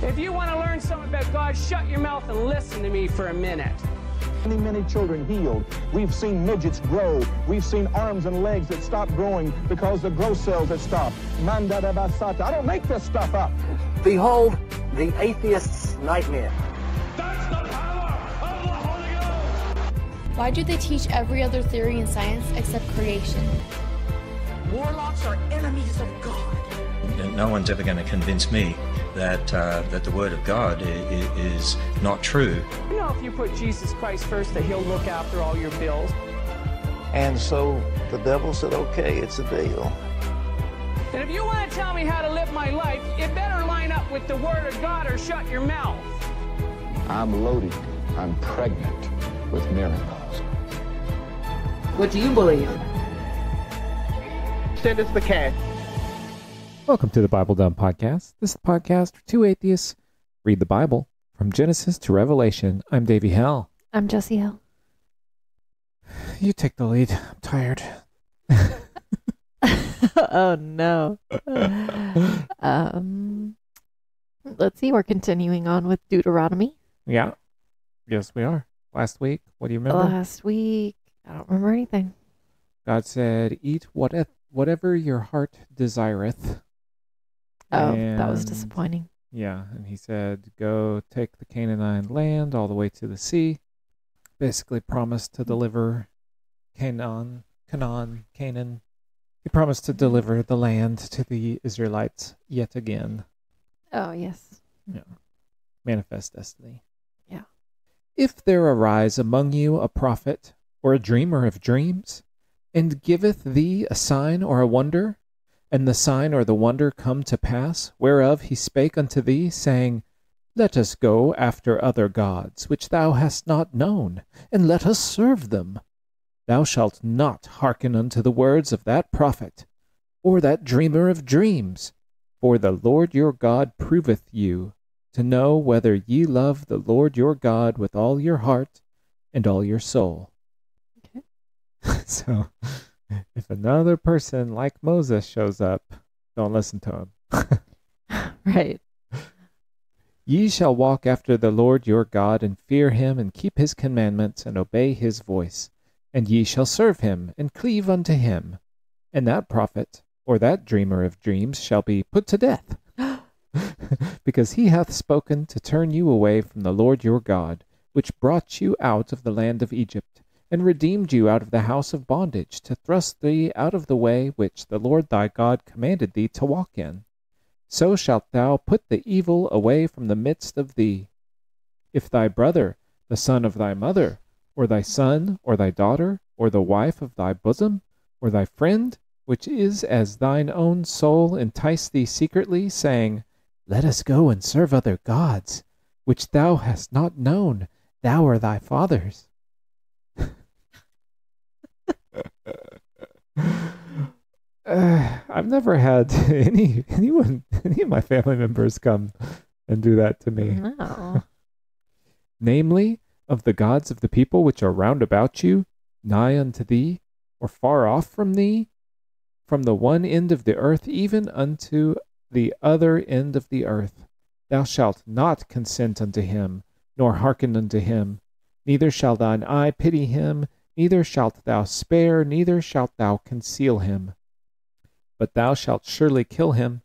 If you want to learn something about God, shut your mouth and listen to me for a minute. Many children healed. We've seen midgets grow. We've seen arms and legs that stop growing because the growth cells had stopped. Mandadabasata. I don't make this stuff up. Behold, the atheist's nightmare. That's the power of the Holy Ghost. Why do they teach every other theory in science except creation? Warlocks are enemies of God. No one's ever going to convince me that the Word of God is not true. You know, if you put Jesus Christ first, that he'll look after all your bills. And so the devil said, okay, it's a deal. And if you want to tell me how to live my life, it better line up with the Word of God or shut your mouth. I'm loaded. I'm pregnant with miracles. What do you believe? Send us the cash. Welcome to the Bible Dumb Podcast. This is the podcast where two atheists read the Bible from Genesis to Revelation. I'm Davey Hell. I'm Jessie Hill. You take the lead. I'm tired. Oh, no. Let's see. We're continuing on with Deuteronomy. Yeah. Yes, we are. Last week, what do you remember? Last week, I don't remember anything. God said, eat whatever your heart desireth. Oh, that was disappointing. Yeah, and he said, go take the Canaanite land all the way to the sea. Basically promised to deliver Canaan. He promised to deliver the land to the Israelites yet again. Oh, yes. Yeah. Manifest destiny. Yeah. If there arise among you a prophet or a dreamer of dreams, and giveth thee a sign or a wonder, and the sign or the wonder come to pass, whereof he spake unto thee, saying, let us go after other gods, which thou hast not known, and let us serve them. Thou shalt not hearken unto the words of that prophet, or that dreamer of dreams, for the Lord your God proveth you, to know whether ye love the Lord your God with all your heart and all your soul. Okay. So, if another person like Moses shows up, don't listen to him. Right. Ye shall walk after the Lord your God, and fear him, and keep his commandments, and obey his voice. And ye shall serve him, and cleave unto him. And that prophet, or that dreamer of dreams, shall be put to death, because he hath spoken to turn you away from the Lord your God, which brought you out of the land of Egypt, and redeemed you out of the house of bondage, to thrust thee out of the way which the Lord thy God commanded thee to walk in. So shalt thou put the evil away from the midst of thee. If thy brother, the son of thy mother, or thy son, or thy daughter, or the wife of thy bosom, or thy friend, which is as thine own soul, entice thee secretly, saying, let us go and serve other gods, which thou hast not known, thou or thy fathers. I've never had any of my family members come and do that to me. No. Namely, of the gods of the people which are round about you, nigh unto thee, or far off from thee, from the one end of the earth even unto the other end of the earth. Thou shalt not consent unto him, nor hearken unto him. Neither shall thine eye pity him, neither shalt thou spare, neither shalt thou conceal him. But thou shalt surely kill him.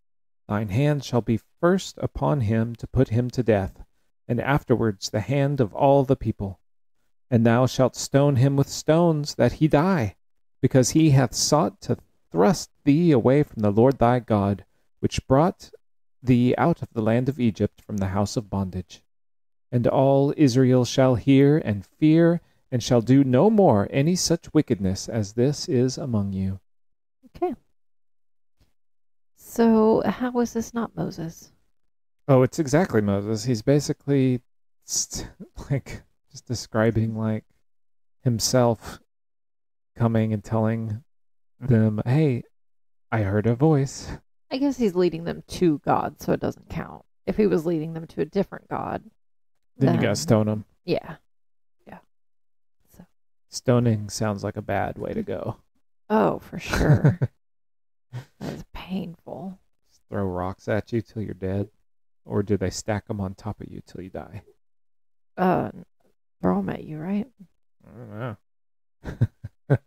Thine hand shall be first upon him to put him to death, and afterwards the hand of all the people. And thou shalt stone him with stones, that he die, because he hath sought to thrust thee away from the Lord thy God, which brought thee out of the land of Egypt from the house of bondage. And all Israel shall hear and fear, and shall do no more any such wickedness as this is among you. Okay. So, how is this not Moses? Oh, it's exactly Moses. He's basically just describing himself coming and telling them, hey, I heard a voice. I guess he's leading them to God, so it doesn't count. If he was leading them to a different God, then you gotta stone him. Yeah. Yeah. So. Stoning sounds like a bad way to go. Oh, for sure. That is painful. Just throw rocks at you till you're dead. or do they stack them on top of you till you die? Throw them at you, right? I don't know. I'm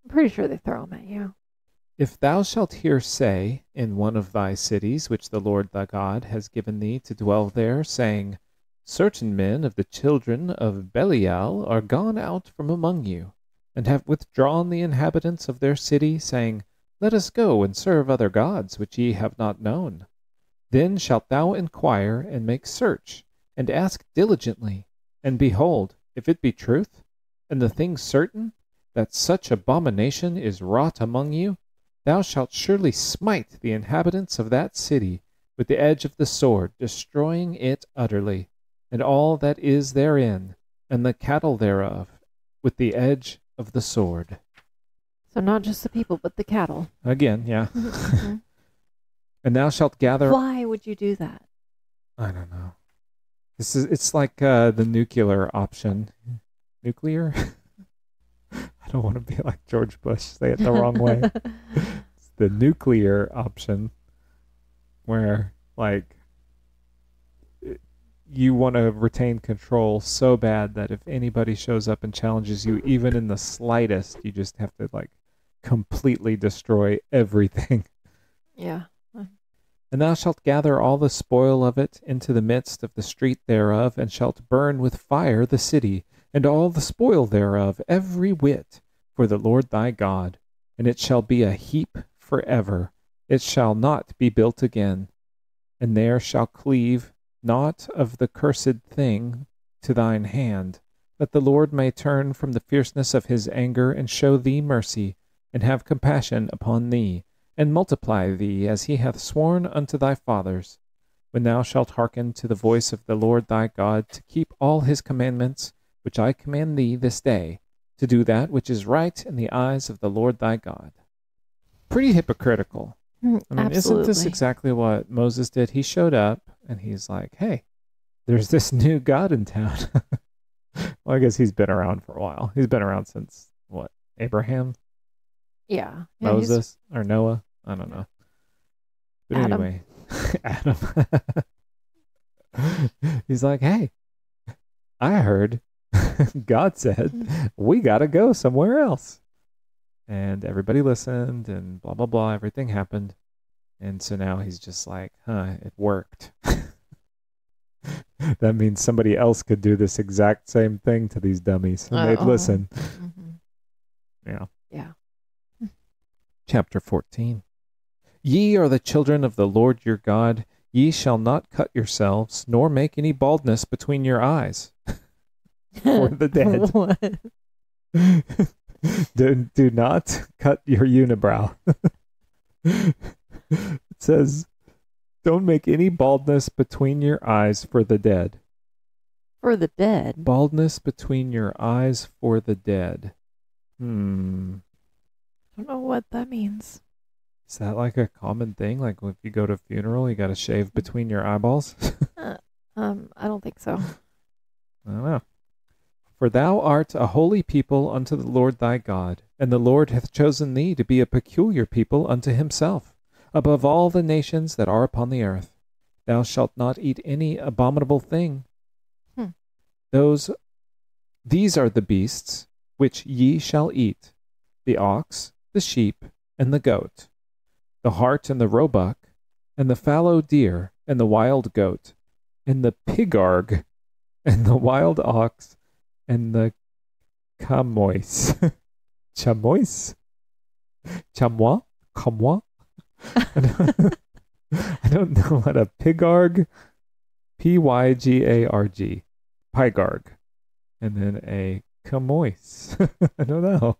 pretty sure they throw them at you. If thou shalt hear say in one of thy cities, which the Lord thy God has given thee to dwell there, saying, Certain men of the children of Belial are gone out from among you, and have withdrawn the inhabitants of their city, saying, Let us go and serve other gods, which ye have not known. Then shalt thou inquire, and make search, and ask diligently, and behold, if it be truth, and the thing certain, that such abomination is wrought among you, thou shalt surely smite the inhabitants of that city with the edge of the sword, destroying it utterly, and all that is therein, and the cattle thereof, with the edge of the sword. So not just the people, but the cattle. Again, yeah. Mhm. And thou shalt gather... Why would you do that? I don't know. It's like the nuclear option. Nuclear? I don't want to be like George Bush, say it the wrong way. It's the nuclear option where, like, you want to retain control so bad that if anybody shows up and challenges you, even in the slightest, you just have to, like, completely destroy everything. Yeah. And thou shalt gather all the spoil of it into the midst of the street thereof, and shalt burn with fire the city, and all the spoil thereof, every whit, for the Lord thy God. And it shall be a heap forever. It shall not be built again. And there shall cleave naught of the cursed thing to thine hand, that the Lord may turn from the fierceness of his anger, and show thee mercy, and have compassion upon thee, and multiply thee as he hath sworn unto thy fathers, when thou shalt hearken to the voice of the Lord thy God, to keep all his commandments, which I command thee this day, to do that which is right in the eyes of the Lord thy God. Pretty hypocritical. I mean, Absolutely. isn't this exactly what Moses did? He showed up, and he's like, hey, there's this new God in town. Well, I guess he's been around for a while. He's been around since, what, Abraham? Yeah. Moses? Or Noah? I don't know. But Adam. anyway, Adam. He's like, hey, I heard God said we got to go somewhere else. And everybody listened, and blah, blah, blah. Everything happened. And so now he's just like, it worked. That means somebody else could do this exact same thing to these dummies, and they'd listen. Mm-hmm. Yeah. Yeah. Chapter 14. Ye are the children of the Lord your God. Ye shall not cut yourselves, nor make any baldness between your eyes. For the dead. What? Do not cut your unibrow. It says, don't make any baldness between your eyes for the dead. For the dead? Baldness between your eyes for the dead. I don't know what that means. Is that like a common thing? Like if you go to a funeral, you got to shave between your eyeballs? I don't think so. I don't know. For thou art a holy people unto the Lord thy God, and the Lord hath chosen thee to be a peculiar people unto himself, above all the nations that are upon the earth. Thou shalt not eat any abominable thing. These are the beasts which ye shall eat, the ox, the sheep, and the goat, the hart and the roebuck, and the fallow deer, and the wild goat, and the pigarg, and the wild ox, and the chamois. Chamois? Chamois? Chamois? I don't know what a pigarg, Pygarg, pigarg, and then a chamois. I don't know.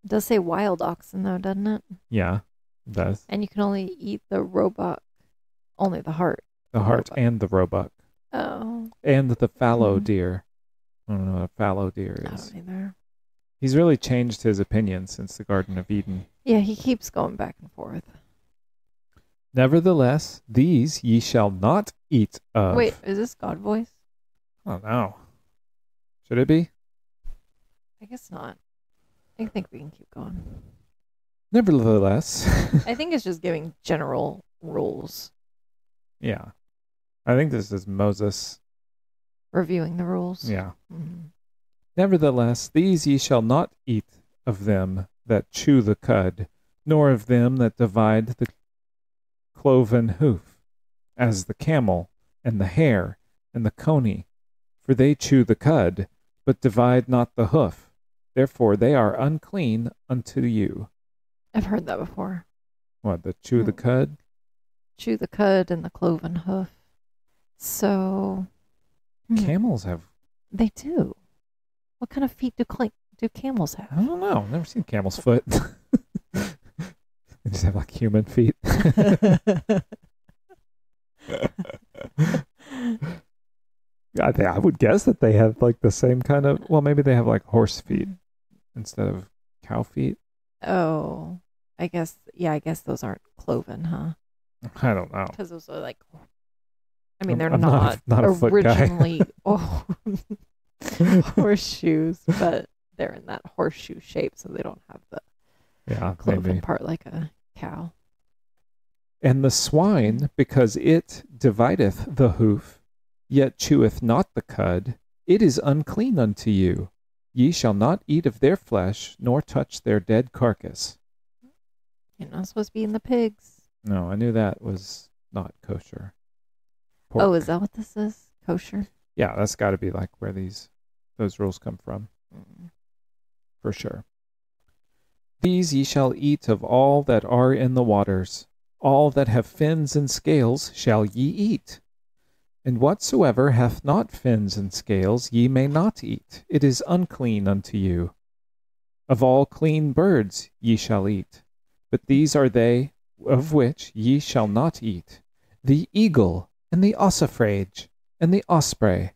It does say wild oxen, though, doesn't it? Yeah, it does. And you can only eat the roebuck, only the heart. The hart and the roebuck. Oh. And the fallow deer. I don't know what a fallow deer I is. don't either. He's really changed his opinion since the Garden of Eden. Yeah, he keeps going back and forth. Nevertheless, these ye shall not eat of. Wait, is this God voice? I don't know. Should it be? I guess not. I think we can keep going. Nevertheless. I think it's just giving general rules. Yeah. I think this is Moses. Reviewing the rules. Yeah. Mm-hmm. Nevertheless, these ye shall not eat of them that chew the cud, nor of them that divide the cloven hoof, as the camel, and the hare, and the coney. For they chew the cud, but divide not the hoof. Therefore they are unclean unto you. I've heard that before. What, the chew the cud? Chew the cud and the cloven hoof. So... Camels have... They do. What kind of feet do camels have? I don't know. I've never seen camel's foot. They just have like human feet. I would guess that they have like the same kind of... Well, maybe they have like horse feet instead of cow feet. Oh, I guess those aren't cloven, huh? I don't know. Because those are like... I mean, they're I'm not a foot originally guy. horseshoes, but they're in that horseshoe shape, so they don't have the cloven part like a cow. And the swine, because it divideth the hoof, yet cheweth not the cud, it is unclean unto you. Ye shall not eat of their flesh, nor touch their dead carcass. You're not supposed to be in the pigs. No, I knew that was not kosher. Pork. Oh, is that what this is? Kosher? Yeah, that's got to be like where those rules come from. For sure. These ye shall eat of all that are in the waters. All that have fins and scales shall ye eat. And whatsoever hath not fins and scales ye may not eat. It is unclean unto you. Of all clean birds ye shall eat. But these are they of which ye shall not eat: the eagle, and the ossifrage, and the osprey,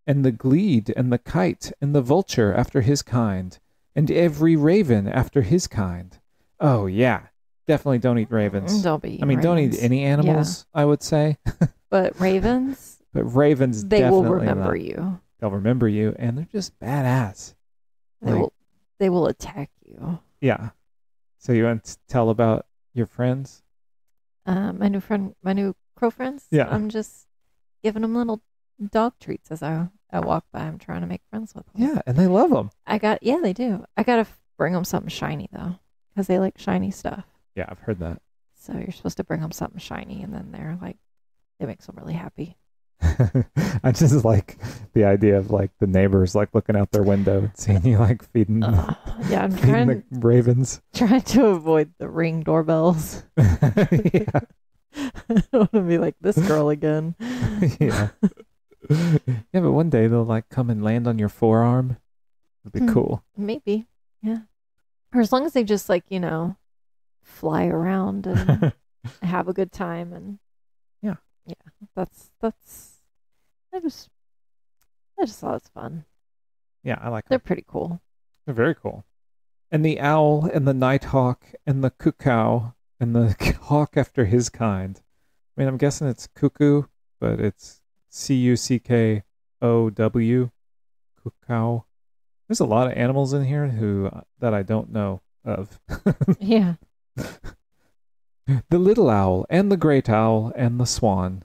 and the glede, and the kite, and the vulture after his kind, and every raven after his kind. Oh, yeah. Definitely don't eat ravens. Don't be. Don't eat any animals, yeah. I would say. But ravens? But ravens they definitely will remember you. They'll remember you, and they're just badass. They will attack you. Yeah. So you want to tell about your friends? My new crow friends? Yeah. I'm just giving them little dog treats as I walk by. I'm trying to make friends with them. Yeah, and they love them. Yeah, they do. I got to bring them something shiny, though, because they like shiny stuff. Yeah, I've heard that. So you're supposed to bring them something shiny, and then it makes them really happy. I just like the idea of like the neighbors like looking out their window and seeing you like feeding I'm feeding the ravens. Trying to avoid the Ring doorbells. Yeah. I don't want to be like this girl again. Yeah. Yeah, but one day they'll like come and land on your forearm. It'd be cool. Maybe. Yeah. Or as long as they just like, fly around and have a good time and that's I just thought it's fun. Yeah, I like them. They're pretty cool. They're very cool. And the owl and the nighthawk and the cuckoo and the hawk after his kind. I mean, I'm guessing it's cuckoo, but it's Cuckow. Cuckoo. There's a lot of animals in here that I don't know of. Yeah. The little owl, and the great owl, and the swan,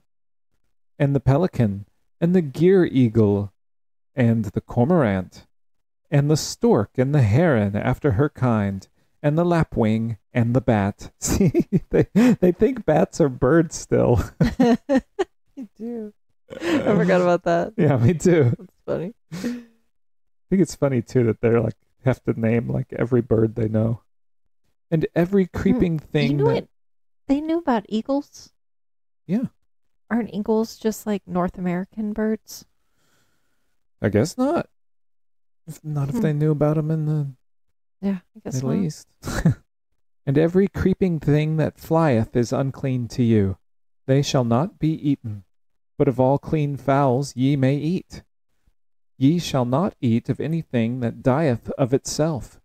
and the pelican, and the gyre eagle, and the cormorant, and the stork, and the heron after her kind, and the lapwing, and the bat. See, they think bats are birds still. You do. I forgot about that. Yeah, me too. That's funny. I think it's funny too that they're like have to name like every bird they know. And every creeping thing. They knew about eagles? Yeah. Aren't eagles just like North American birds? I guess not. If they knew about them in the Middle East. And every creeping thing that flieth is unclean to you. They shall not be eaten. But of all clean fowls ye may eat. Ye shall not eat of anything that dieth of itself.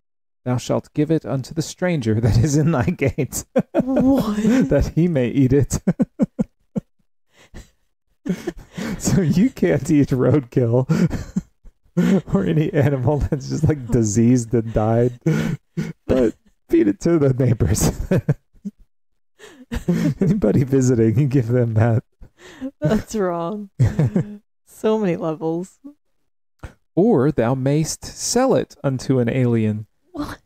Thou shalt give it unto the stranger that is in thy gates. What? That he may eat it. So you can't eat roadkill or any animal that's just like diseased and died. But feed it to the neighbors. Anybody visiting, you give them that. That's wrong. So many levels. Or thou mayst sell it unto an alien. What?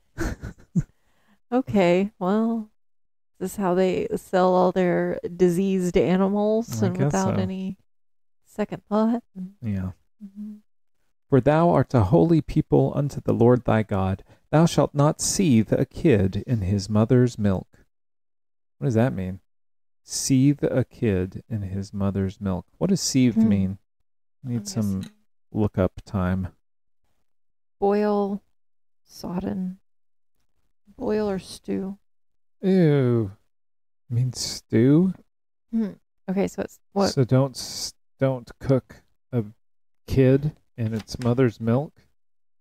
Okay, well, is this how they sell all their diseased animals I and guess without so. any second thought? Yeah. Mm-hmm. For thou art a holy people unto the Lord thy God. Thou shalt not seethe a kid in his mother's milk. What does that mean? Seethe a kid in his mother's milk. What does seethe mean? Need some look-up time. Boil, sodden, boil or stew. Ew. Means stew? Okay, so it's what? So don't cook a kid in its mother's milk?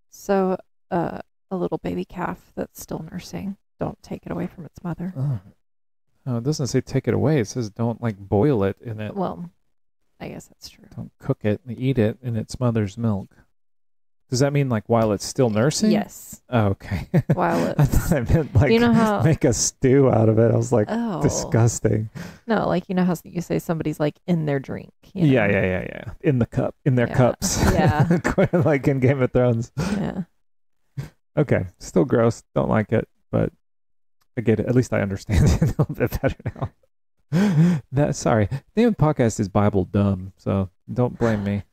So a little baby calf that's still nursing. Don't take it away from its mother. Oh, it doesn't say take it away. It says don't boil it in it. Well, I guess that's true. Don't cook it and eat it in its mother's milk. Does that mean while it's still nursing? Yes. Oh, okay. While I thought I meant you know how, make a stew out of it. I was like, oh, disgusting. No, you know how you say somebody's in their drink. You know? Yeah. In the cup, in their cups. Yeah. Like in Game of Thrones. Yeah. Okay. Still gross. Don't like it, but I get it. At least I understand it a little bit better now. Sorry. The name of the podcast is Bible Dumb, so don't blame me.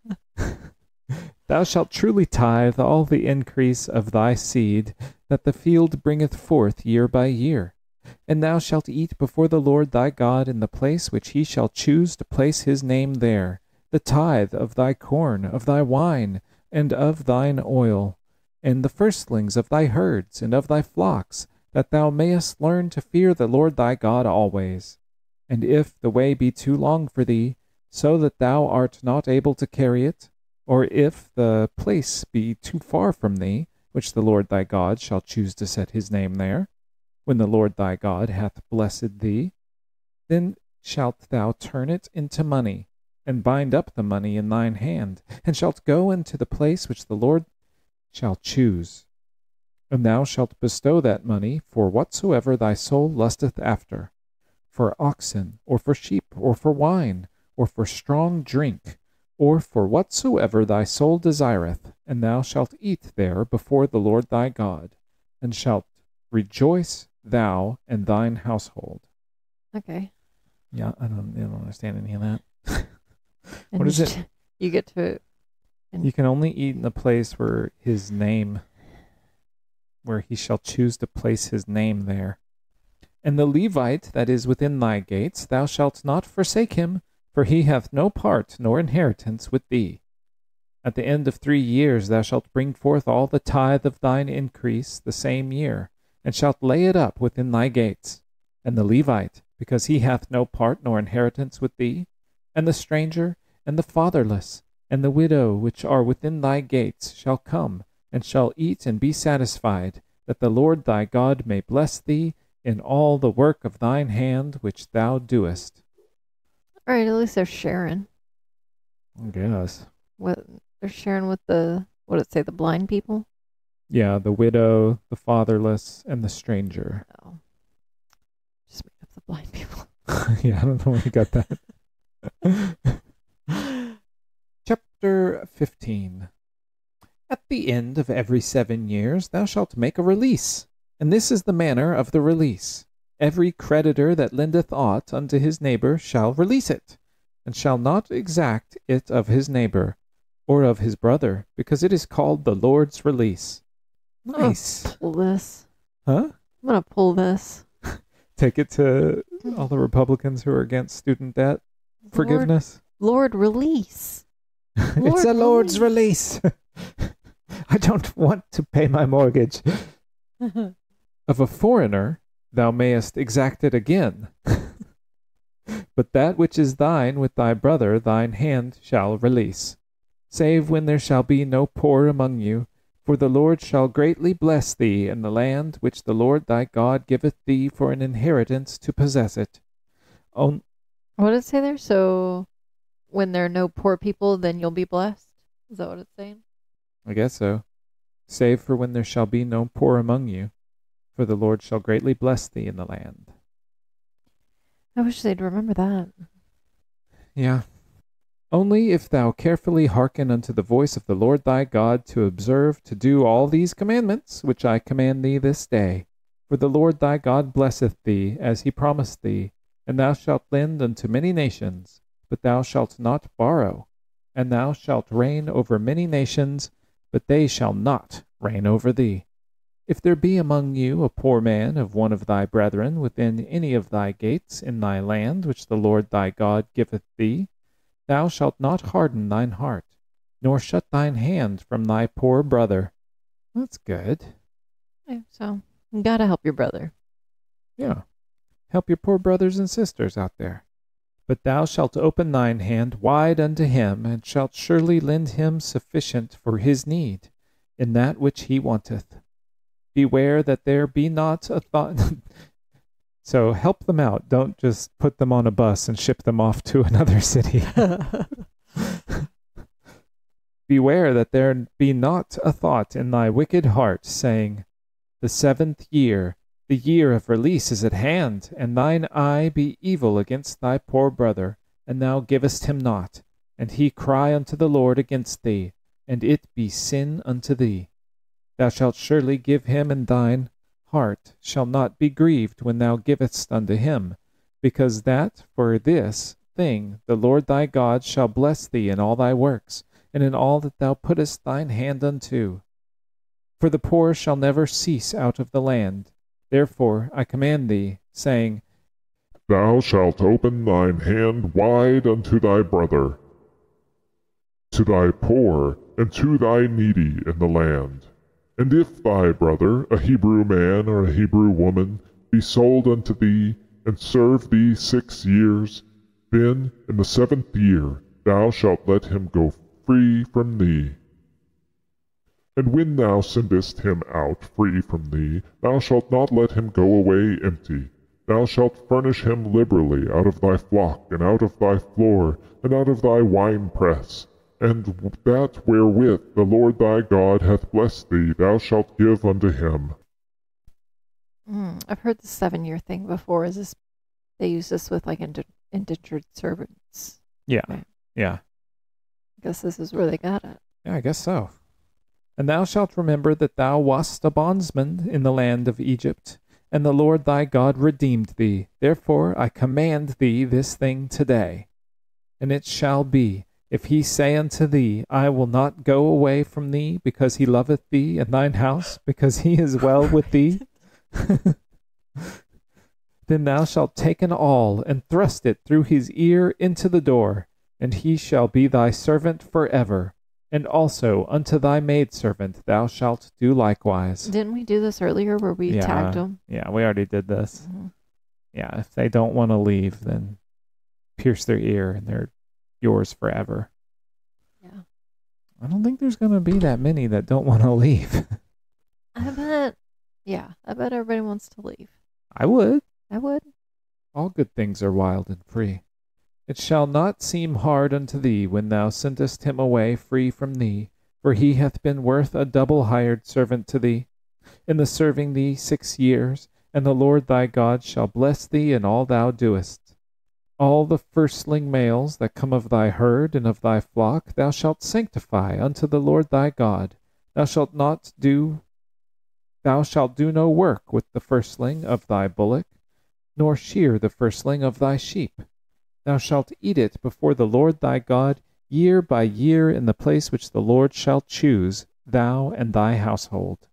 Thou shalt truly tithe all the increase of thy seed that the field bringeth forth year by year. And thou shalt eat before the Lord thy God in the place which he shall choose to place his name there, the tithe of thy corn, of thy wine, and of thine oil, and the firstlings of thy herds and of thy flocks, that thou mayest learn to fear the Lord thy God always. And if the way be too long for thee, so that thou art not able to carry it, or if the place be too far from thee, which the Lord thy God shall choose to set his name there, when the Lord thy God hath blessed thee, then shalt thou turn it into money, and bind up the money in thine hand, and shalt go into the place which the Lord shall choose. And thou shalt bestow that money for whatsoever thy soul lusteth after, for oxen, or for sheep, or for wine, or for strong drink, or for whatsoever thy soul desireth, and thou shalt eat there before the Lord thy God, and shalt rejoice thou and thine household. Okay. Yeah, I don't understand any of that. And What is it? You get to. You can only eat in the place where his name, where he shall choose to place his name there. And the Levite that is within thy gates, thou shalt not forsake him, for he hath no part nor inheritance with thee. At the end of 3 years thou shalt bring forth all the tithe of thine increase the same year, and shalt lay it up within thy gates. And the Levite, because he hath no part nor inheritance with thee, and the stranger, and the fatherless, and the widow which are within thy gates shall come, and shall eat and be satisfied, that the Lord thy God may bless thee in all the work of thine hand which thou doest. All right, at least they're sharing. I guess. They're sharing with the, what did it say, the blind people? Yeah, the widow, the fatherless, and the stranger. Oh. Just made up the blind people. Yeah, I don't know where you got that. Chapter 15. At the end of every 7 years thou shalt make a release, and this is the manner of the release. Every creditor that lendeth aught unto his neighbor shall release it, and shall not exact it of his neighbor, or of his brother, because it is called the Lord's release. Nice. I'm gonna pull this. Huh? I'm gonna pull this. Take it to all the Republicans who are against student debt forgiveness. Lord release. It's a Lord's release. I don't want to pay my mortgage. Of a foreigner thou mayest exact it again. But that which is thine with thy brother thine hand shall release, save when there shall be no poor among you, for the Lord shall greatly bless thee in the land which the Lord thy God giveth thee for an inheritance to possess it. What did it say there? So when there are no poor people, then you'll be blessed? Is that what it's saying? I guess so. Save for when there shall be no poor among you, for the Lord shall greatly bless thee in the land. I wish they'd remember that. Yeah. Only if thou carefully hearken unto the voice of the Lord thy God, to observe to do all these commandments, which I command thee this day. For the Lord thy God blesseth thee, as he promised thee, and thou shalt lend unto many nations, but thou shalt not borrow. And thou shalt reign over many nations, but they shall not reign over thee. If there be among you a poor man of one of thy brethren within any of thy gates in thy land, which the Lord thy God giveth thee, thou shalt not harden thine heart, nor shut thine hand from thy poor brother. That's good. Okay, so you gotta help your brother. Yeah. Help your poor brothers and sisters out there. But thou shalt open thine hand wide unto him, and shalt surely lend him sufficient for his need, in that which he wanteth. Beware that there be not a thought. So help them out. Don't just put them on a bus and ship them off to another city. Beware that there be not a thought in thy wicked heart, saying, The 7th year, the year of release is at hand, and thine eye be evil against thy poor brother, and thou givest him not, and he cry unto the Lord against thee, and it be sin unto thee. Thou shalt surely give him, and thine heart shall not be grieved when thou givest unto him, because that for this thing the Lord thy God shall bless thee in all thy works, and in all that thou puttest thine hand unto. For the poor shall never cease out of the land. Therefore I command thee, saying, Thou shalt open thine hand wide unto thy brother, to thy poor, and to thy needy in the land. And if thy brother, a Hebrew man or a Hebrew woman, be sold unto thee, and serve thee 6 years, then in the 7th year thou shalt let him go free from thee. And when thou sendest him out free from thee, thou shalt not let him go away empty. Thou shalt furnish him liberally out of thy flock, and out of thy floor, and out of thy winepress. And that wherewith the Lord thy God hath blessed thee, thou shalt give unto him. I've heard the 7-year thing before. Is this, they use this with like indentured servants? Yeah. Right. Yeah. I guess this is where they got it. Yeah, I guess so. And thou shalt remember that thou wast a bondsman in the land of Egypt, and the Lord thy God redeemed thee. Therefore I command thee this thing today. And it shall be, if he say unto thee, I will not go away from thee, because he loveth thee, and thine house, because he is well with thee, then thou shalt take an awl, and thrust it through his ear into the door, and he shall be thy servant forever. And also unto thy maidservant thou shalt do likewise. Didn't we do this earlier where we tagged them? Yeah, we already did this. Mm-hmm. Yeah, if they don't want to leave, then pierce their ear, and they're yours forever. Yeah. I don't think there's going to be that many that don't want to leave. I bet everybody wants to leave. I would. All good things are wild and free. It shall not seem hard unto thee when thou sendest him away free from thee, for he hath been worth a double hired servant to thee, in the serving thee 6 years, and the Lord thy God shall bless thee in all thou doest. All the firstling males that come of thy herd and of thy flock thou shalt sanctify unto the Lord thy God. Thou shalt do no work with the firstling of thy bullock, nor shear the firstling of thy sheep. Thou shalt eat it before the Lord thy God year by year in the place which the Lord shall choose, thou and thy household.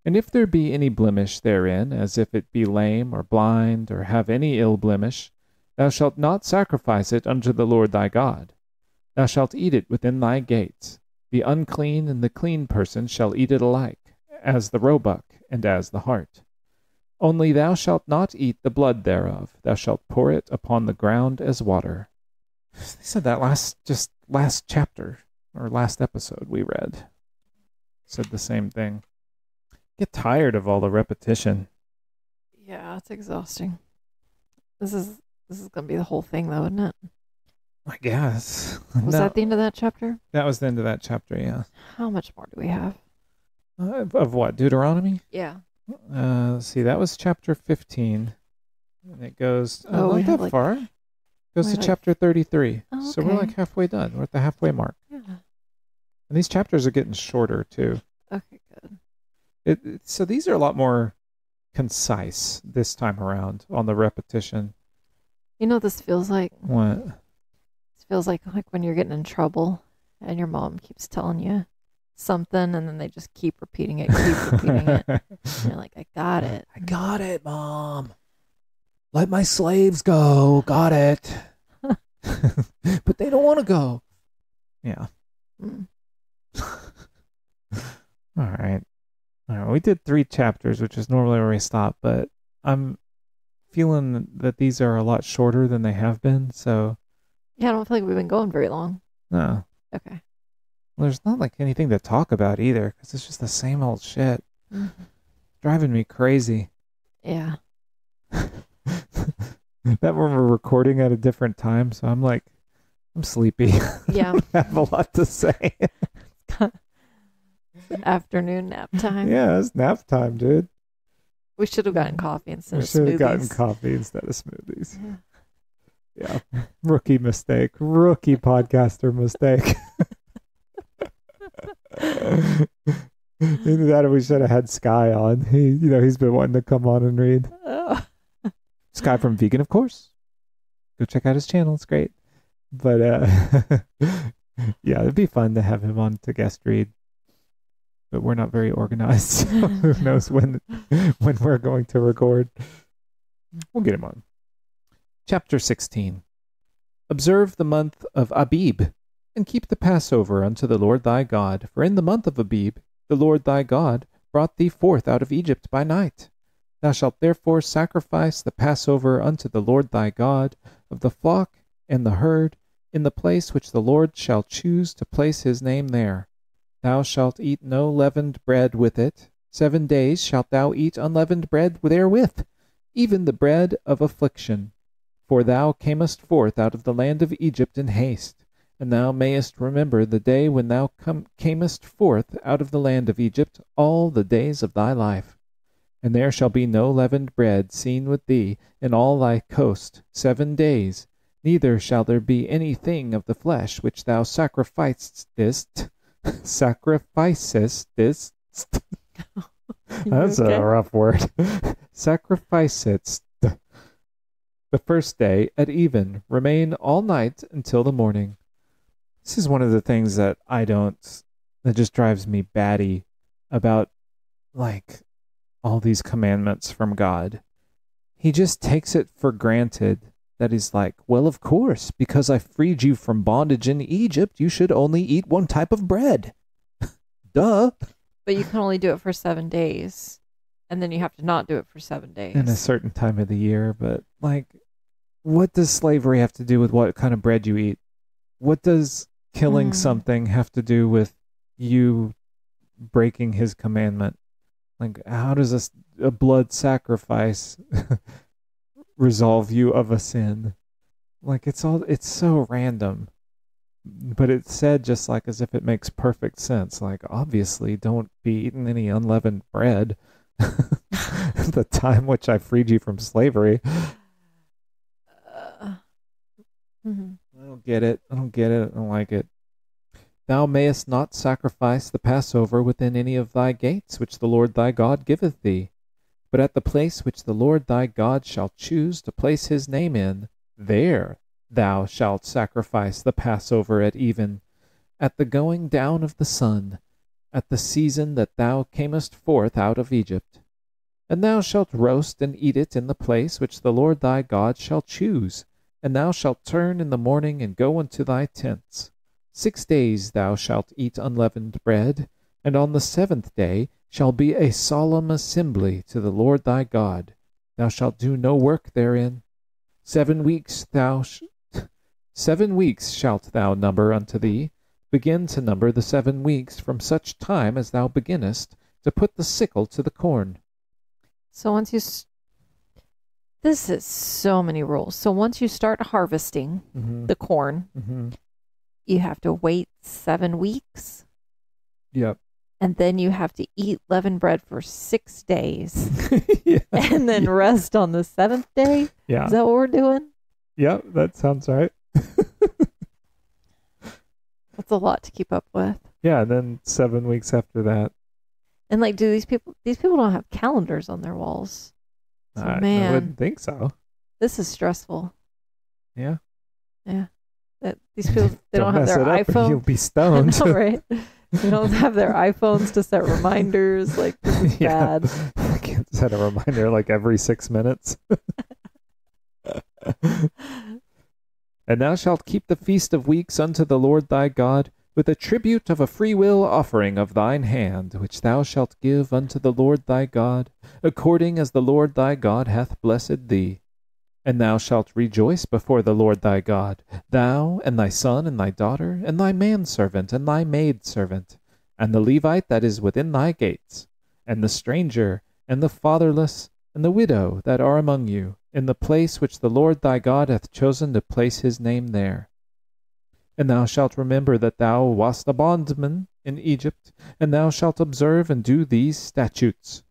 And if there be any blemish therein, as if it be lame or blind, or have any ill blemish, thou shalt not sacrifice it unto the Lord thy God. Thou shalt eat it within thy gates. The unclean and the clean person shall eat it alike, as the roebuck and as the hart. Only thou shalt not eat the blood thereof. Thou shalt pour it upon the ground as water. They said that last chapter, or last episode we read. Said the same thing. Get tired of all the repetition. Yeah, it's exhausting. This is going to be the whole thing, though, isn't it? I guess. Was that the end of that chapter? That was the end of that chapter, yeah. How much more do we have? Of what, Deuteronomy? Yeah. Let's see, that was chapter 15. And it goes we not have that far. Goes to chapter 33. Oh, So we're like halfway done. We're at the halfway mark. Yeah. And these chapters are getting shorter too. Okay, good. So these are a lot more concise this time around on the repetition. You know what this feels like? What? It feels like when you're getting in trouble and your mom keeps telling you something and then they just keep repeating it. And you're like, I got it. I got it, Mom. Let my slaves go. Got it. But they don't want to go. Yeah. Mm. All right. We did 3 chapters, which is normally where we stop, but I'm feeling that these are a lot shorter than they have been, so... Yeah, I don't feel like we've been going very long. No. Okay. Well, there's not like anything to talk about either, because it's just the same old shit. Mm-hmm. Driving me crazy. Yeah. That when we're recording at a different time, so I'm sleepy. Yeah. I have a lot to say. Afternoon nap time. Yeah, it's nap time, dude. We should have gotten coffee instead of smoothies. We should have gotten coffee instead of smoothies. Yeah. Rookie mistake. Rookie podcaster mistake. Either that or we should have had Sky on. He's been wanting to come on and read. Oh. Sky from Vegan, of course. Go check out his channel. It's great. But, yeah, it'd be fun to have him on to guest read. But we're not very organized, so who knows when we're going to record. We'll get him on. Chapter 16. Observe the month of Abib, and keep the Passover unto the Lord thy God. For in the month of Abib the Lord thy God brought thee forth out of Egypt by night. Thou shalt therefore sacrifice the Passover unto the Lord thy God of the flock and the herd, in the place which the Lord shall choose to place his name there. Thou shalt eat no leavened bread with it. 7 days shalt thou eat unleavened bread therewith, even the bread of affliction. For thou camest forth out of the land of Egypt in haste, and thou mayest remember the day when thou camest forth out of the land of Egypt all the days of thy life. And there shall be no leavened bread seen with thee in all thy coast 7 days, neither shall there be any thing of the flesh which thou sacrificest. That's okay? A rough word. Sacrificest. The first day at even. Remain all night until the morning. This is one of the things that just drives me batty about, all these commandments from God. He just takes it for granted that he's like, well, of course, because I freed you from bondage in Egypt, you should only eat one type of bread. Duh. But you can only do it for 7 days, and then you have to not do it for 7 days. In a certain time of the year, but, what does slavery have to do with what kind of bread you eat? What does killing something have to do with you breaking his commandment? How does a blood sacrifice resolve you of a sin? It's so random. But it's said just as if it makes perfect sense. Obviously, don't be eating any unleavened bread. The time which I freed you from slavery. I don't get it. I don't like it. Thou mayest not sacrifice the Passover within any of thy gates, which the Lord thy God giveth thee. But at the place which the Lord thy God shall choose to place his name in, there thou shalt sacrifice the Passover at even, at the going down of the sun, at the season that thou camest forth out of Egypt. And thou shalt roast and eat it in the place which the Lord thy God shall choose, and thou shalt turn in the morning and go unto thy tents. 6 days thou shalt eat unleavened bread, and on the 7th day shall be a solemn assembly to the Lord thy God. Thou shalt do no work therein. 7 weeks 7 weeks shalt thou number unto thee. Begin to number the 7 weeks from such time as thou beginnest to put the sickle to the corn. So once you... This is so many rules. So once you start harvesting the corn, you have to wait 7 weeks. Yep. And then you have to eat leavened bread for 6 days. Yeah. And then rest on the 7th day? Yeah. Is that what we're doing? Yep, that sounds right. That's a lot to keep up with. Yeah, and then 7 weeks after that. And like, do these people don't have calendars on their walls. So, man, I wouldn't think so. This is stressful. Yeah. Yeah. These people, they don't have their iPhone. You'll be stoned. I know, right? They don't have their iPhones to set reminders. Like, this is bad. I can't set a reminder like every 6 minutes. And thou shalt keep the feast of weeks unto the Lord thy God, with a tribute of a freewill offering of thine hand, which thou shalt give unto the Lord thy God, according as the Lord thy God hath blessed thee. And thou shalt rejoice before the Lord thy God, thou, and thy son, and thy daughter, and thy manservant, and thy maidservant, and the Levite that is within thy gates, and the stranger, and the fatherless, and the widow that are among you, in the place which the Lord thy God hath chosen to place his name there. And thou shalt remember that thou wast a bondman in Egypt, and thou shalt observe and do these statutes.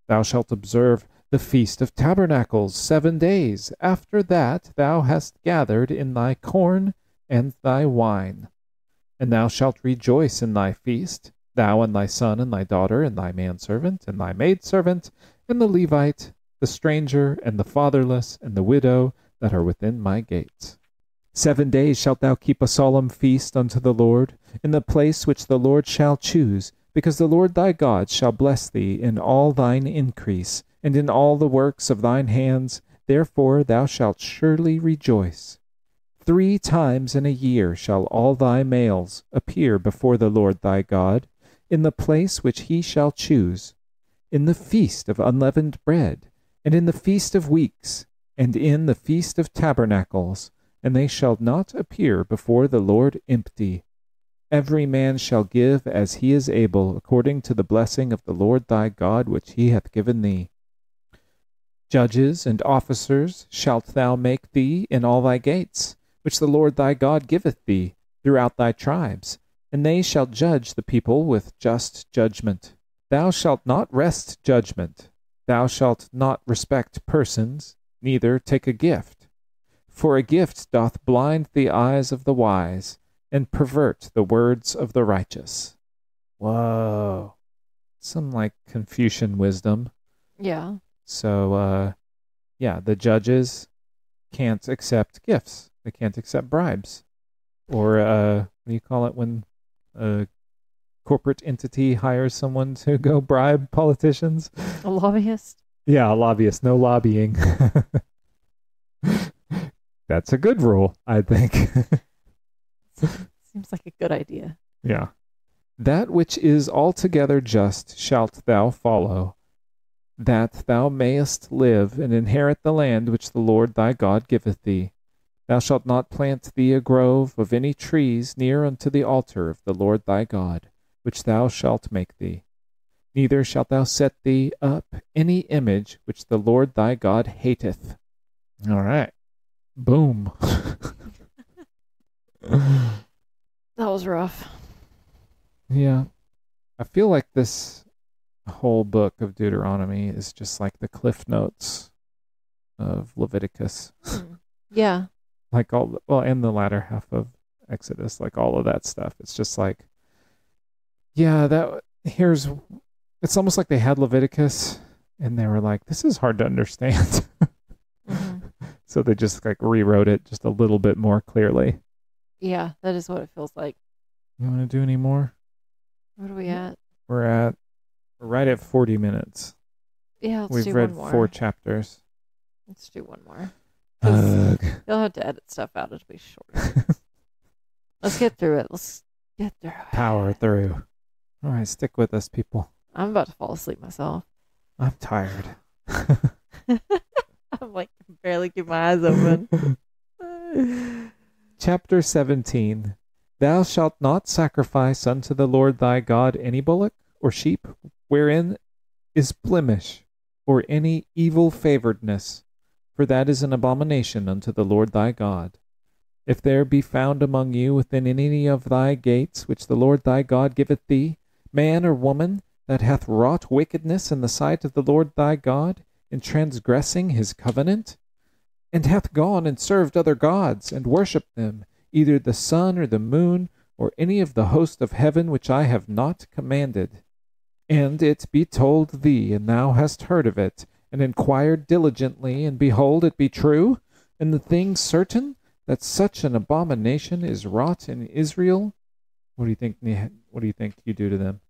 Thou shalt observe the Feast of Tabernacles 7 days, after that thou hast gathered in thy corn and thy wine. And thou shalt rejoice in thy feast, thou and thy son and thy daughter, and thy manservant, and thy maidservant, and the Levite, the stranger, and the fatherless, and the widow that are within my gates. 7 days shalt thou keep a solemn feast unto the Lord, in the place which the Lord shall choose, because the Lord thy God shall bless thee in all thine increase, and in all the works of thine hands. Therefore thou shalt surely rejoice. 3 times in a year shall all thy males appear before the Lord thy God, in the place which he shall choose, in the feast of unleavened bread, and in the feast of weeks, and in the feast of tabernacles, and they shall not appear before the Lord empty. Every man shall give as he is able, according to the blessing of the Lord thy God which he hath given thee. Judges and officers shalt thou make thee in all thy gates, which the Lord thy God giveth thee, throughout thy tribes, and they shall judge the people with just judgment. Thou shalt not wrest judgment. Thou shalt not respect persons, neither take a gift. For a gift doth blind the eyes of the wise, and pervert the words of the righteous. Whoa. Some like Confucian wisdom. Yeah. So, the judges can't accept gifts. They can't accept bribes. Or, what do you call it when a corporate entity hires someone to go bribe politicians? A lobbyist? Yeah, a lobbyist. No lobbying. That's a good rule, I think. Seems like a good idea. Yeah. That which is altogether just shalt thou follow, that thou mayest live and inherit the land which the Lord thy God giveth thee. Thou shalt not plant thee a grove of any trees near unto the altar of the Lord thy God, which thou shalt make thee. Neither shalt thou set thee up any image which the Lord thy God hateth. All right. Boom. That was rough. Yeah. I feel like this whole book of Deuteronomy is just like the Cliff Notes of Leviticus. Yeah. Like and the latter half of Exodus, like all of that stuff. It's just like, it's almost like they had Leviticus and they were like, this is hard to understand. So they just like rewrote it just a little bit more clearly. Yeah, that is what it feels like. You want to do any more? What are we at? We're right at 40 minutes. Yeah, let's We've do read one more. 4 chapters. Let's do one more. You'll have to edit stuff out. It'll be shorter. Let's get through it. Let's get through it. Power through. All right, stick with us, people. I'm about to fall asleep myself. I'm tired. I'm like, barely keep my eyes open. Chapter 17. Thou shalt not sacrifice unto the Lord thy God any bullock or sheep wherein is blemish, or any evil favoredness, for that is an abomination unto the Lord thy God. If there be found among you within any of thy gates which the Lord thy God giveth thee, man or woman that hath wrought wickedness in the sight of the Lord thy God, in transgressing his covenant, and hath gone and served other gods, and worshipped them, either the sun or the moon, or any of the host of heaven which I have not commanded. And it be told thee, and thou hast heard of it, and inquired diligently, and behold, it be true, and the thing certain, that such an abomination is wrought in Israel. What do you think? What do you think you do to them?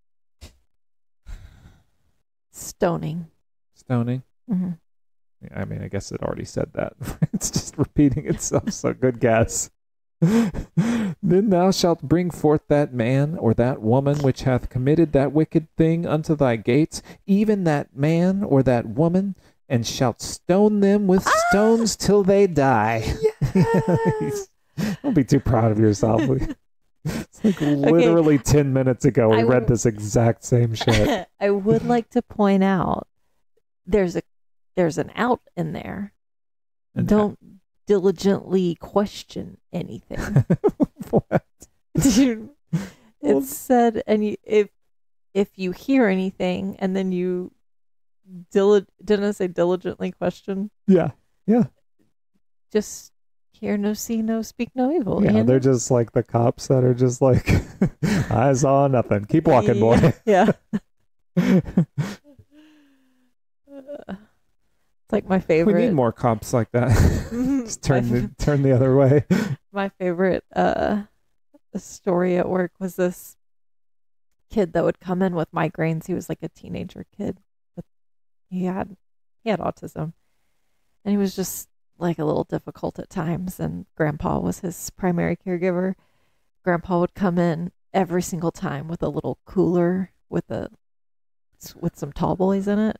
Stoning. Stoning. Mm-hmm. I mean, I guess it already said that. It's just repeating itself. So good guess. Then thou shalt bring forth that man or that woman which hath committed that wicked thing unto thy gates, even that man or that woman, and shalt stone them with stones till they die. Yes. Don't be too proud of yourself. It's like literally 10 minutes ago we read this exact same shit. I would like to point out there's an out in there. Don't diligently question anything. What? It said, and if you hear anything and then you didn't I say diligently question? Yeah. Just hear no, see no, speak no evil. Yeah, they're just like the cops that are just like, I saw nothing. Keep walking, boy. Yeah. It's like my favorite. We need more cops like that. Just turn the other way. My favorite story at work was this kid that would come in with migraines. He was like a teenager kid, but he had autism, and he was just like a little difficult at times, and Grandpa was his primary caregiver. Grandpa would come in every single time with a little cooler with some tall boys in it.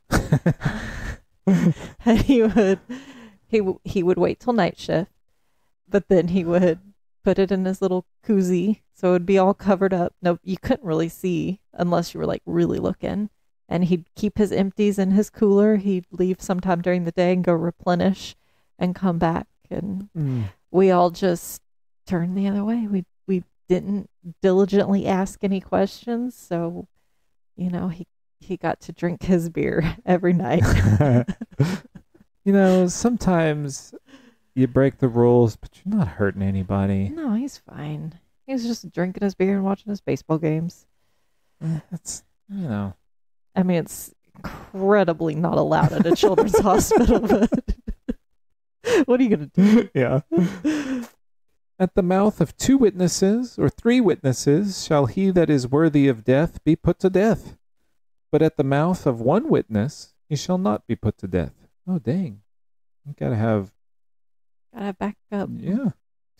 And he would wait till night shift, but then he would put it in his little koozie so it would be all covered up. No, you couldn't really see unless you were like really looking. And he'd keep his empties in his cooler. He'd leave sometime during the day and go replenish and come back, and we all just turned the other way. We didn't diligently ask any questions, so he got to drink his beer every night. Sometimes you break the rules, but you're not hurting anybody. No, he's fine. He's just drinking his beer and watching his baseball games. That's I mean, it's incredibly not allowed at a children's hospital, but what are you going to do? Yeah. At the mouth of 2 witnesses or 3 witnesses shall he that is worthy of death be put to death. But at the mouth of 1 witness he shall not be put to death. Oh, dang. You gotta have backup. Yeah.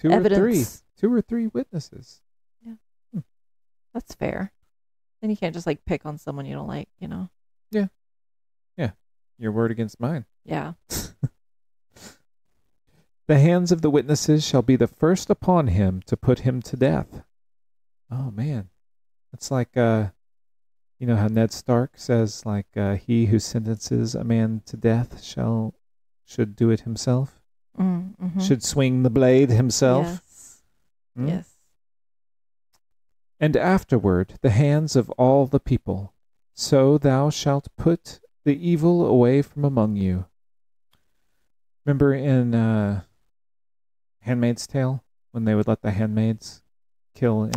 2 evidence. or 3. 2 or 3 witnesses. Yeah. That's fair. Then you can't just like pick on someone you don't like, Yeah. Your word against mine. Yeah. The hands of the witnesses shall be the first upon him to put him to death. Oh, man. It's like, how Ned Stark says, like, he who sentences a man to death should do it himself. Mm-hmm. Should swing the blade himself. Yes. Yes. And afterward the hands of all the people. So thou shalt put the evil away from among you. Remember in Handmaid's Tale, when they would let the handmaids kill any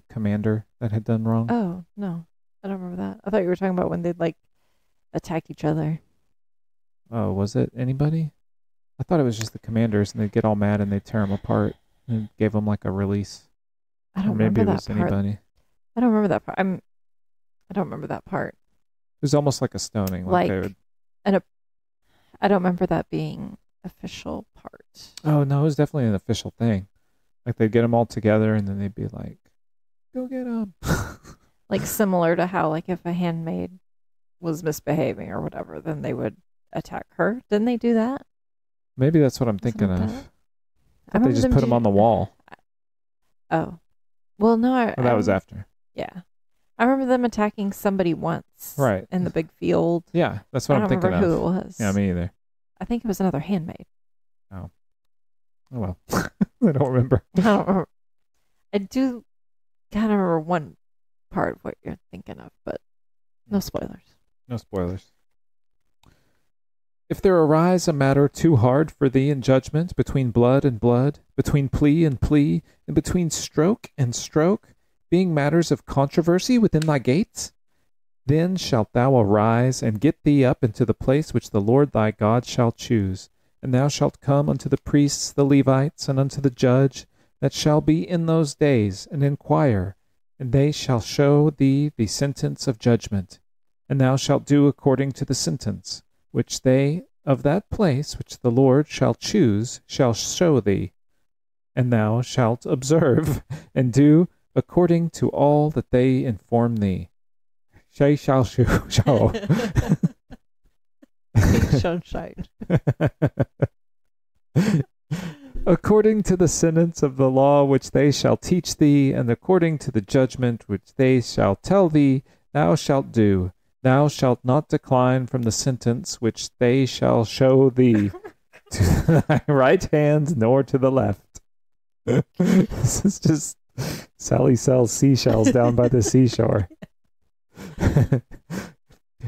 commander that had done wrong? Oh, no. I don't remember that. I thought you were talking about when they'd like attack each other. Oh, was it anybody? I thought it was just the commanders, and they'd get all mad and they'd tear them apart and gave them like a release. I don't maybe remember it was that part. Anybody. I don't remember that part. I don't remember that part. It was almost like a stoning. I don't remember that being official part. Oh, no, it was definitely an official thing. Like, they'd get them all together, and then they'd be like, go get them. Like, similar to how, like, if a handmaid was misbehaving or whatever, then they would attack her. Didn't they do that? Maybe that's what I'm thinking of. I thought they just put them on the wall. Oh. Well, no. That was after. Yeah. I remember them attacking somebody once. Right. In the big field. Yeah, that's what I'm thinking of. I don't remember who it was. Yeah, me either. I think it was another handmaid. Oh. Oh, well. I don't remember. I don't remember. I do kind of remember one part of what you're thinking of, but no spoilers. No spoilers. If there arise a matter too hard for thee in judgment, between blood and blood, between plea and plea, and between stroke and stroke, being matters of controversy within thy gates, then shalt thou arise, and get thee up into the place which the Lord thy God shall choose. And thou shalt come unto the priests, the Levites, and unto the judge that shall be in those days, and inquire, and they shall show thee the sentence of judgment. And thou shalt do according to the sentence which they of that place which the Lord shall choose shall show thee. And thou shalt observe and do according to all that they inform thee. Shay shall show. According to the sentence of the law which they shall teach thee, and according to the judgment which they shall tell thee, thou shalt do. Thou shalt not decline from the sentence which they shall show thee to thy right hand nor to the left. This is just Sally sells seashells down by the seashore.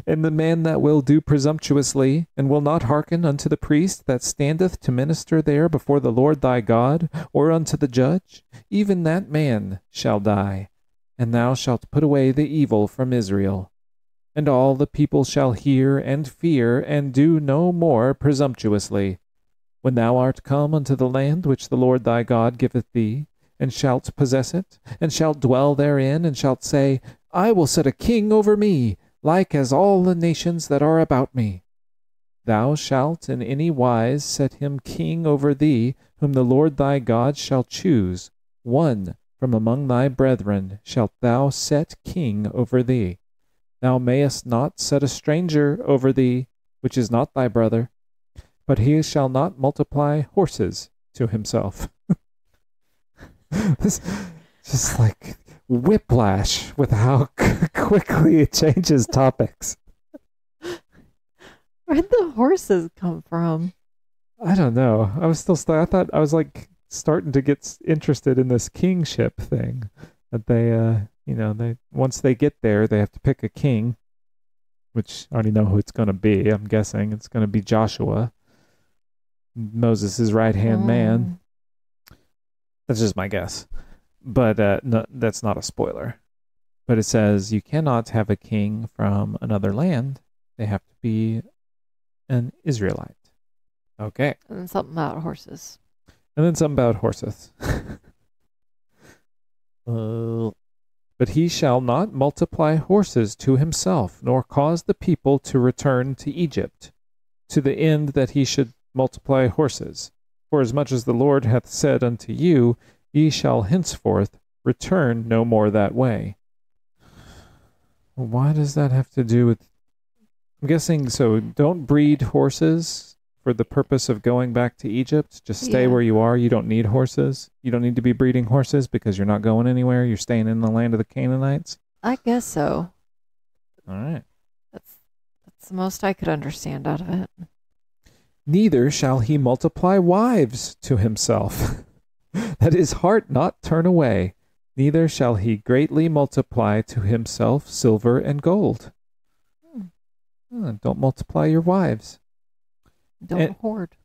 And the man that will do presumptuously, and will not hearken unto the priest that standeth to minister there before the Lord thy God, or unto the judge, even that man shall die. And thou shalt put away the evil from Israel. And all the people shall hear and fear, and do no more presumptuously. When thou art come unto the land which the Lord thy God giveth thee, and shalt possess it, and shalt dwell therein, and shalt say, I will set a king over me, like as all the nations that are about me. Thou shalt in any wise set him king over thee, whom the Lord thy God shall choose. One from among thy brethren shalt thou set king over thee. Thou mayest not set a stranger over thee, which is not thy brother, but he shall not multiply horses to himself. This just like whiplash with how quickly it changes topics. Where'd the horses come from? I don't know. I thought I was like starting to get interested in this kingship thing. That they, once they get there, they have to pick a king, which I already know who it's going to be. I'm guessing it's going to be Joshua, Moses' right-hand man. That's just my guess. But no, that's not a spoiler. But it says you cannot have a king from another land. They have to be an Israelite. Okay. And then something about horses. And then something about horses. But he shall not multiply horses to himself, nor cause the people to return to Egypt, to the end that he should multiply horses. For as much as the Lord hath said unto you, ye shall henceforth return no more that way. Why does that have to do with... I'm guessing, so don't breed horses for the purpose of going back to Egypt. Just stay where you are. You don't need horses. You don't need to be breeding horses because you're not going anywhere. You're staying in the land of the Canaanites. I guess so. All right. That's the most I could understand out of it. Neither shall he multiply wives to himself, that his heart not turn away. Neither shall he greatly multiply to himself silver and gold. Don't multiply your wives. Don't hoard.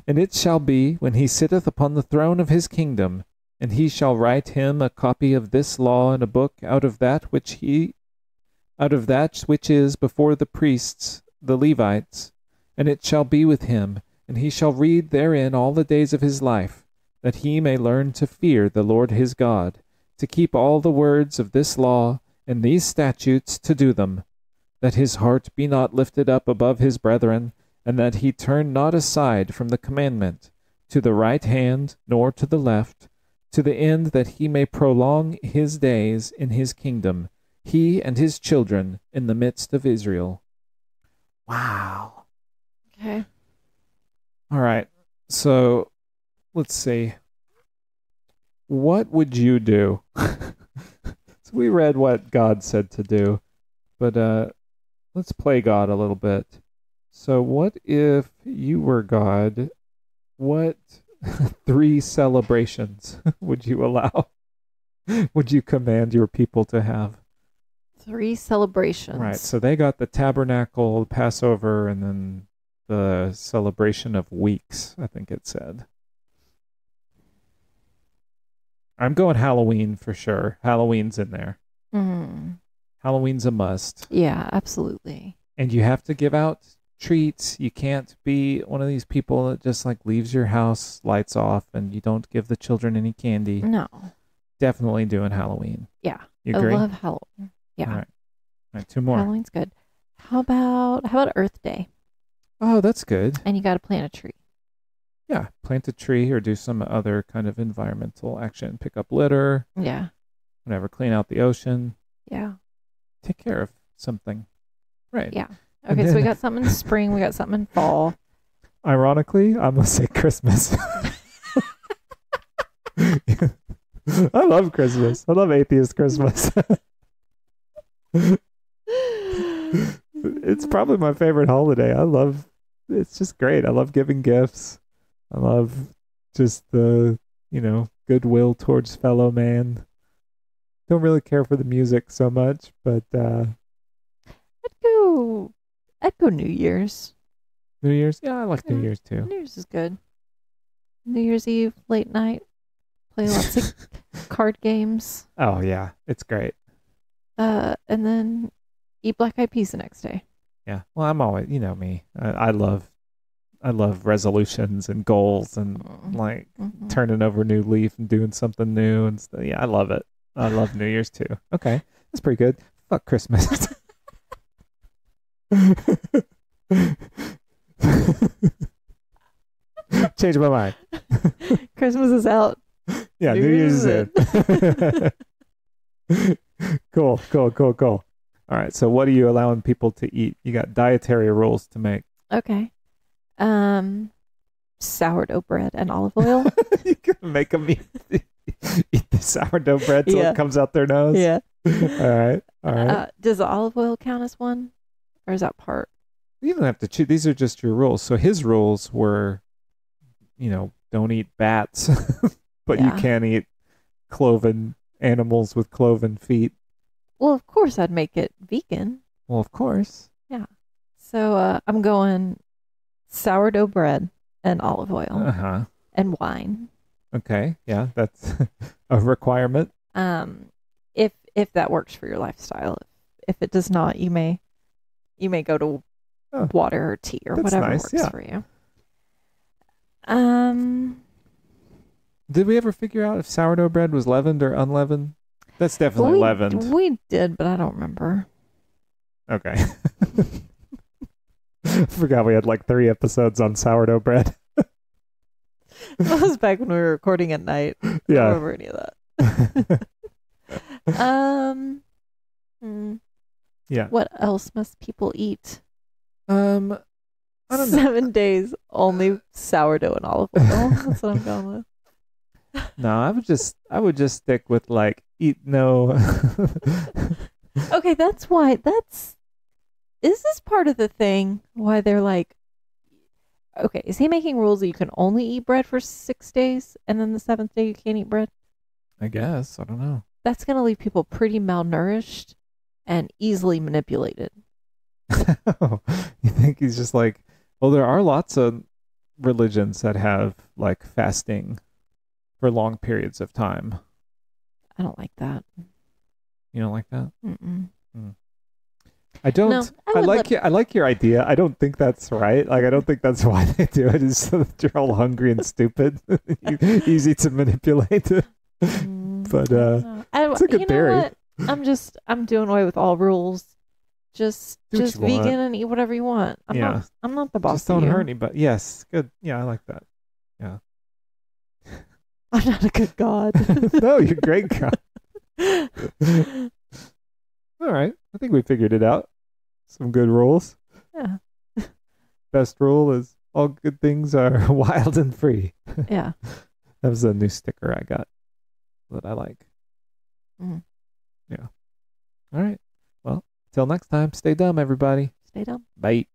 And it shall be, when he sitteth upon the throne of his kingdom, and he shall write him a copy of this law in a book out of that which is before the priests, the Levites, and it shall be with him, and he shall read therein all the days of his life, that he may learn to fear the Lord his God, to keep all the words of this law and these statutes to do them, that his heart be not lifted up above his brethren, and that he turn not aside from the commandment, to the right hand nor to the left, to the end that he may prolong his days in his kingdom, he and his children in the midst of Israel. Wow. Okay. All right. So, let's see. What would you do? So we read what God said to do, but let's play God a little bit. So what if you were God? What 3 celebrations would you allow? Would you command your people to have? 3 celebrations. Right. So they got the tabernacle, Passover, and then the celebration of weeks, I think it said. I'm going Halloween for sure. Halloween's in there. Halloween's a must. Yeah, absolutely. And you have to give out treats. You can't be one of these people that just like leaves your house lights off and you don't give the children any candy. No. Definitely doing Halloween. Yeah. You agree? I love Halloween. Yeah. All right, 2 more. Halloween's good. How about Earth Day? Oh, that's good. And you got to plant a tree. Yeah, plant a tree or do some other kind of environmental action. Pick up litter. Yeah. Whatever, clean out the ocean. Yeah. Take care of something. Right. Yeah. Okay, so we got something in spring, we got something in fall. Ironically, I'm going to say Christmas. I love Christmas. I love atheist Christmas. It's probably my favorite holiday. It's just great. I love giving gifts. I love just the, goodwill towards fellow man. Don't really care for the music so much, but I'd go New Year's. New Year's? Yeah, I like New Year's too. New Year's is good. New Year's Eve, late night. Play lots of card games. Oh yeah, it's great. And then eat black eyed peas the next day. Yeah. Well, I'm always, me. I love resolutions and goals and turning over a new leaf and doing something new and stuff. Yeah, I love it. I love New Year's too. Okay, that's pretty good. Fuck Christmas. Change my mind. Christmas is out. Yeah, New Year's is in. Cool. All right, so what are you allowing people to eat? You got dietary rules to make. Okay. Sourdough bread and olive oil. You can make them eat the sourdough bread till it comes out their nose? Yeah. All right. Does the olive oil count as one? Or is that part? You don't have to choose. These are just your rules. So his rules were, don't eat bats, but you can eat cloven animals with cloven feet. Well, of course I'd make it vegan. Well, of course. Yeah. So I'm going sourdough bread and olive oil and wine. Okay. Yeah, that's a requirement. If that works for your lifestyle. If it does not, you may go to water or tea or whatever works for you. Did we ever figure out if sourdough bread was leavened or unleavened? That's definitely leavened. We did, but I don't remember. Okay. I forgot we had like 3 episodes on sourdough bread. That was back when we were recording at night. Yeah. I don't remember any of that. Yeah. What else must people eat? I don't know. 7 days, only sourdough and olive oil. That's what I'm going with. No, I would just stick with like eat no. Okay, that's why is this part of the thing why they're like, okay, is he making rules that you can only eat bread for 6 days and then the 7th day you can't eat bread? I guess. I don't know. That's going to leave people pretty malnourished and easily manipulated. You think he's just like, well, there are lots of religions that have like fasting for long periods of time. I don't like that. You don't like that? Mm-mm. I don't. No, I like your idea. I don't think that's right. Like, I don't think that's why they do it. Is so that you're all hungry and stupid, easy to manipulate. But it's a good theory. What? I'm doing away with all rules. Just vegan and eat whatever you want. I'm not the boss. Just don't of you. hurt anybody. Yes, good. Yeah, I like that. Yeah. I'm not a good God. No, you're a great God. All right. I think we figured it out. Some good rules. Yeah. Best rule is all good things are wild and free. Yeah. That was a new sticker I got that I like. Yeah. All right. Well, till next time, stay dumb, everybody. Stay dumb. Bye.